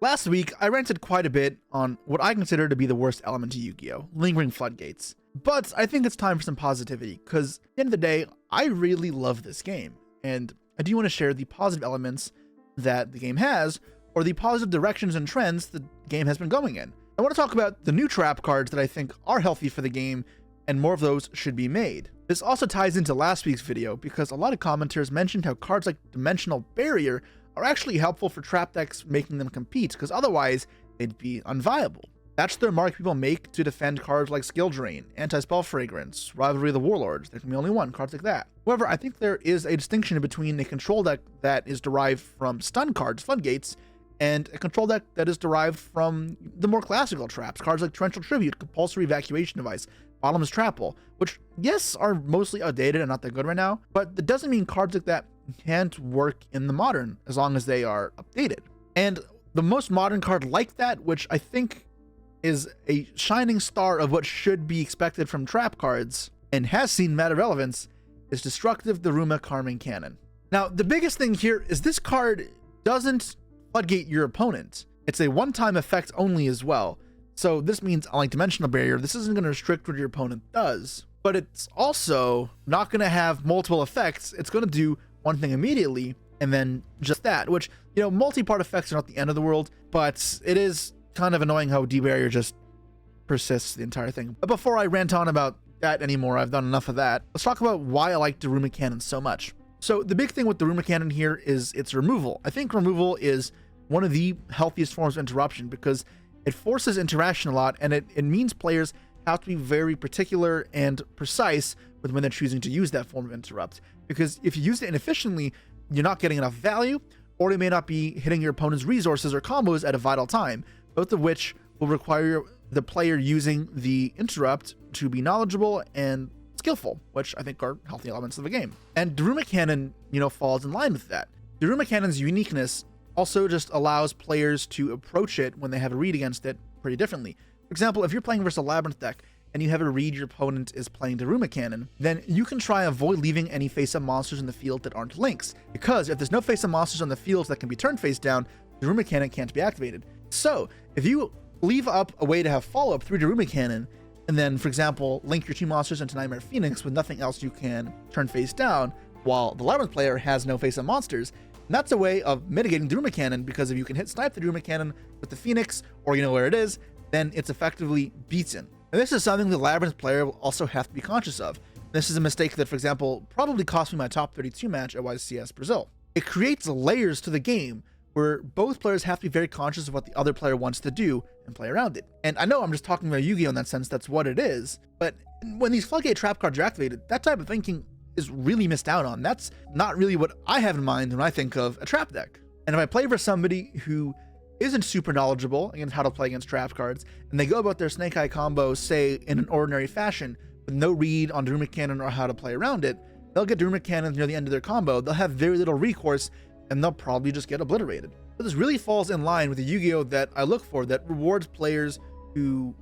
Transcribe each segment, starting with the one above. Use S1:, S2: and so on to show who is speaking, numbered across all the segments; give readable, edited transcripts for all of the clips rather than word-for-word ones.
S1: Last week, I ranted quite a bit on what I consider to be the worst element to Yu-Gi-Oh! Lingering floodgates. But I think it's time for some positivity, because at the end of the day, I really love this game, and I do want to share the positive elements that the game has, or the positive directions and trends the game has been going in. I want to talk about the new trap cards that I think are healthy for the game, and more of those should be made. This also ties into last week's video, because a lot of commenters mentioned how cards like Dimensional Barrier are actually helpful for trap decks, making them compete, because otherwise they'd be unviable. That's the remark people make to defend cards like Skill Drain, Anti-Spell Fragrance, Rivalry of the Warlords. There can be only one, cards like that. However, I think there is a distinction between a control deck that is derived from stun cards, floodgates, and a control deck that is derived from the more classical traps, cards like Torrential Tribute, Compulsory Evacuation Device, Bottomless Trapple, which, yes, are mostly outdated and not that good right now, but that doesn't mean cards like that can't work in the modern, as long as they are updated. And the most modern card like that, which I think is a shining star of what should be expected from trap cards, and has seen meta relevance, is Destructive Daruma Karming Cannon. Now, the biggest thing here is this card doesn't floodgate your opponent. It's a one-time effect only as well. So this means, unlike Dimensional Barrier, this isn't going to restrict what your opponent does, but it's also not going to have multiple effects. It's going to do one thing immediately, and then just that, which, you know, multi-part effects are not the end of the world, but it is kind of annoying how D-Barrier just persists the entire thing. But before I rant on about that anymore, I've done enough of that. Let's talk about why I like Daruma Cannon so much. So the big thing with Daruma Cannon here is its removal. I think removal is one of the healthiest forms of interruption, because it forces interaction a lot, and it means players have to be very particular and precise with when they're choosing to use that form of interrupt. Because if you use it inefficiently, you're not getting enough value, or it may not be hitting your opponent's resources or combos at a vital time, both of which will require the player using the interrupt to be knowledgeable and skillful, which I think are healthy elements of the game. And Daruma Cannon, you know, falls in line with that. Daruma Cannon's uniqueness also just allows players to approach it when they have a read against it pretty differently. For example, if you're playing versus a Labyrinth deck and you have a read your opponent is playing Daruma Cannon, then you can try avoid leaving any face-up monsters in the field that aren't links, because if there's no face-up monsters on the field that can be turned face down, Daruma Cannon can't be activated. So if you leave up a way to have follow-up through Daruma Cannon, and then, for example, link your two monsters into Nightmare Phoenix with nothing else you can turn face down, while the Labyrinth player has no face-up monsters, and that's a way of mitigating Daruma Cannon, because if you can hit snipe the Daruma Cannon with the Phoenix, or you know where it is, then it's effectively beaten. And this is something the Labyrinth player will also have to be conscious of. This is a mistake that, for example, probably cost me my top 32 match at YCS Brazil. It creates layers to the game where both players have to be very conscious of what the other player wants to do and play around it. And I know I'm just talking about Yu-Gi-Oh! In that sense, that's what it is, but when these floodgate trap cards are activated, that type of thinking is really missed out on. That's not really what I have in mind when I think of a trap deck. And if I play for somebody who isn't super knowledgeable against how to play against trap cards, and they go about their Snake Eye combo, say, in an ordinary fashion, with no read on Daruma Cannon or how to play around it, they'll get Daruma Cannon near the end of their combo, they'll have very little recourse, and they'll probably just get obliterated. But this really falls in line with the Yu-Gi-Oh! That I look for, that rewards players who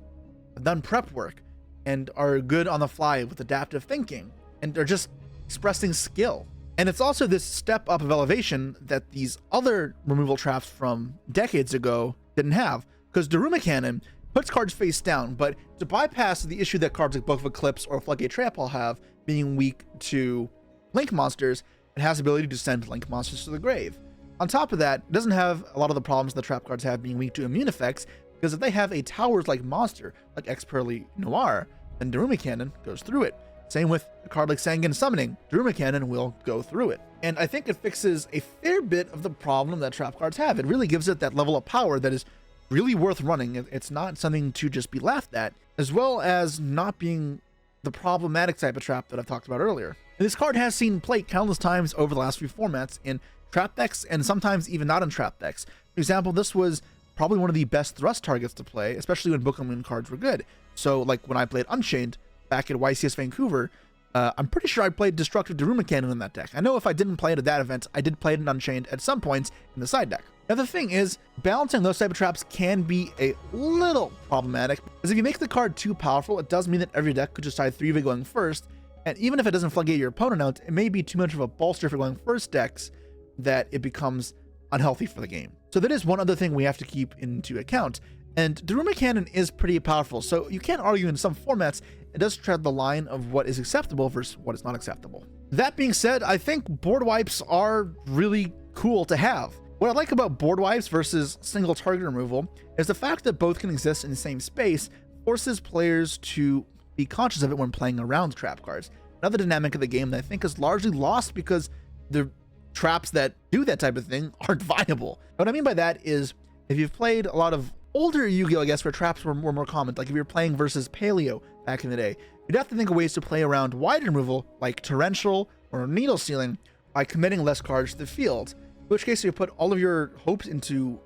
S1: have done prep work and are good on the fly with adaptive thinking, and are just expressing skill. And it's also this step up of elevation that these other removal traps from decades ago didn't have, because Daruma Cannon puts cards face down, but to bypass the issue that cards like Book of Eclipse or Floodgate Trap will have, being weak to link monsters, it has the ability to send link monsters to the grave. On top of that, it doesn't have a lot of the problems the trap cards have, being weak to immune effects, because if they have a towers-like monster, like Expertly Noir, then Daruma Cannon goes through it. Same with a card like Sanguine Summoning, Daruma Cannon will go through it. And I think it fixes a fair bit of the problem that trap cards have. It really gives it that level of power that is really worth running. It's not something to just be laughed at, as well as not being the problematic type of trap that I've talked about earlier. And this card has seen play countless times over the last few formats in trap decks, and sometimes even not in trap decks. For example, this was probably one of the best thrust targets to play, especially when Book of Moon cards were good. So like when I played Unchained back at YCS Vancouver, I'm pretty sure I played Destructive Daruma Cannon in that deck. I know if I didn't play it at that event, I did play it in Unchained at some points in the side deck. Now the thing is, balancing those type of traps can be a little problematic, because if you make the card too powerful, it does mean that every deck could decide 3 of it going first, and even if it doesn't floodgate your opponent out, it may be too much of a bolster for going first decks that it becomes unhealthy for the game. So that is one other thing we have to keep into account. And Daruma Cannon is pretty powerful, so you can't argue in some formats it does tread the line of what is acceptable versus what is not acceptable. That being said, I think board wipes are really cool to have. What I like about board wipes versus single target removal is the fact that both can exist in the same space forces players to be conscious of it when playing around trap cards. Another dynamic of the game that I think is largely lost because the traps that do that type of thing aren't viable. What I mean by that is if you've played a lot of older Yu-Gi-Oh, I guess, where traps were more common, like if you're playing versus Paleo back in the day, you'd have to think of ways to play around wide removal like torrential or needle sealing by committing less cards to the field, in which case you put all of your hopes into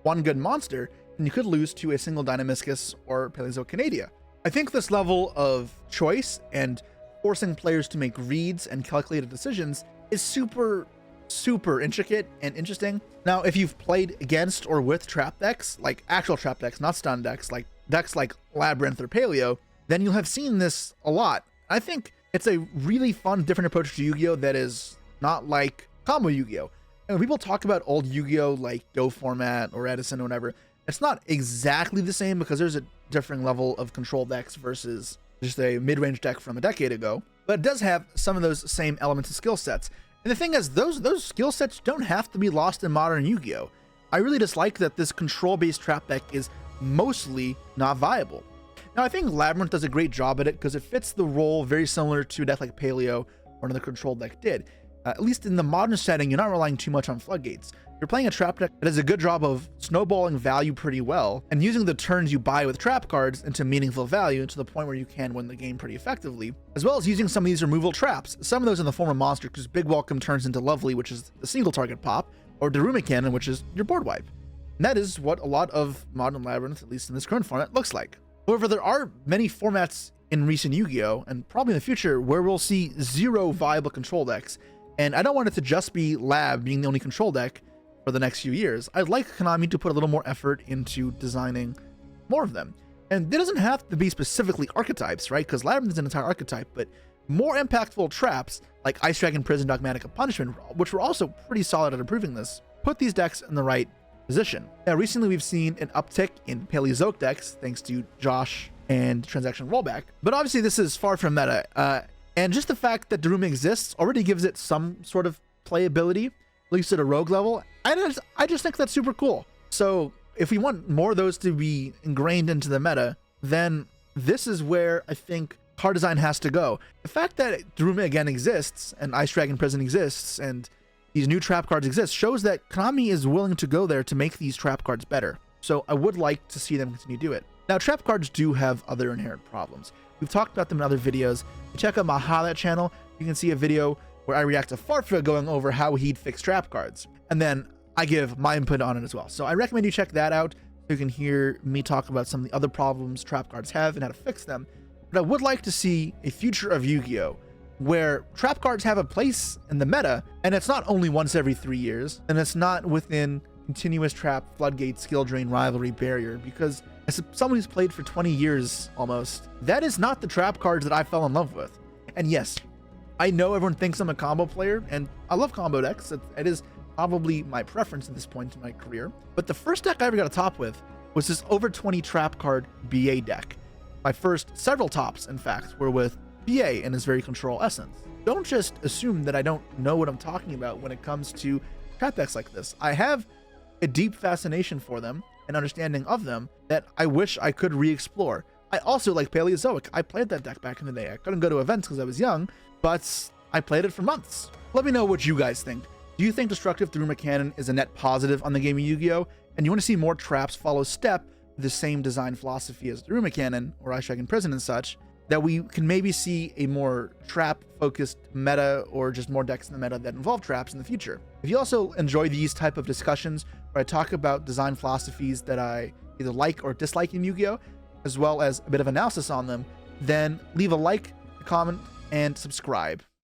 S1: one good monster and you could lose to a single Dynamiscus or Paleozoocanadia. I think this level of choice and forcing players to make reads and calculated decisions is super intricate and interesting. Now, if you've played against or with trap decks, like actual trap decks, not stun decks like Labyrinth or Paleo, then you'll have seen this a lot. I think it's a really fun, different approach to Yu-Gi-Oh that is not like combo Yu-Gi-Oh. And when people talk about old Yu-Gi-Oh like Go format or Edison or whatever, it's not exactly the same because there's a differing level of control decks versus just a mid-range deck from a decade ago, but it does have some of those same elements and skill sets. And the thing is, those skill sets don't have to be lost in modern Yu-Gi-Oh! I really dislike that this control-based trap deck is mostly not viable. Now, I think Labyrinth does a great job at it because it fits the role very similar to a deck like Paleo or another control deck did. At least in the modern setting, you're not relying too much on floodgates. You're playing a trap deck that does a good job of snowballing value pretty well and using the turns you buy with trap cards into meaningful value to the point where you can win the game pretty effectively, as well as using some of these removal traps, some of those in the form of monster, because Big Welcome turns into Lovely, which is the single target pop, or Daruma Cannon, which is your board wipe. And that is what a lot of modern Labyrinth, at least in this current format, looks like. However, there are many formats in recent Yu-Gi-Oh! And probably in the future where we'll see zero viable control decks, and I don't want it to just be Lab being the only control deck for the next few years. I'd like Konami to put a little more effort into designing more of them. And it doesn't have to be specifically archetypes, right? Because Labyrinth is an entire archetype, but more impactful traps like Ice Dragon Prison, Dogmatic Punishment, which were also pretty solid at improving this, put these decks in the right position. Now, recently we've seen an uptick in Paleozoic decks thanks to Josh and Transaction Rollback, but obviously this is far from meta. And just the fact that Daruma exists already gives it some sort of playability, at least at a rogue level. I just think that's super cool. So if we want more of those to be ingrained into the meta, then this is where I think card design has to go. The fact that Daruma again exists and Ice Dragon Prison exists and these new trap cards exist shows that Konami is willing to go there to make these trap cards better. So I would like to see them continue to do it. Now, trap cards do have other inherent problems. We've talked about them in other videos. Check out my highlight channel. You can see a video where I react to Farfa going over how he'd fix trap cards. And then I give my input on it as well. So I recommend you check that out so you can hear me talk about some of the other problems trap cards have and how to fix them. But I would like to see a future of Yu-Gi-Oh! Where trap cards have a place in the meta, and it's not only once every 3 years, and it's not within continuous trap, floodgate, skill drain, rivalry, barrier, because as someone who's played for 20 years almost, that is not the trap cards that I fell in love with. And yes, I know everyone thinks I'm a combo player, and I love combo decks. It is probably my preference at this point in my career. But the first deck I ever got a top with was this over 20 trap card BA deck. My first several tops, in fact, were with BA in his very control essence. Don't just assume that I don't know what I'm talking about when it comes to trap decks like this. I have a deep fascination for them and understanding of them that I wish I could re-explore. I also like Paleozoic. I played that deck back in the day. I couldn't go to events because I was young, but I played it for months. Let me know what you guys think. Do you think Destructive Daruma Cannon is a net positive on the game of Yu-Gi-Oh? And you want to see more traps follow step with the same design philosophy as Daruma Cannon or Ice Dragon Prison and such, that we can maybe see a more trap-focused meta or just more decks in the meta that involve traps in the future? If you also enjoy these type of discussions where I talk about design philosophies that I either like or dislike in Yu-Gi-Oh, as well as a bit of analysis on them, then leave a like, a comment, and subscribe.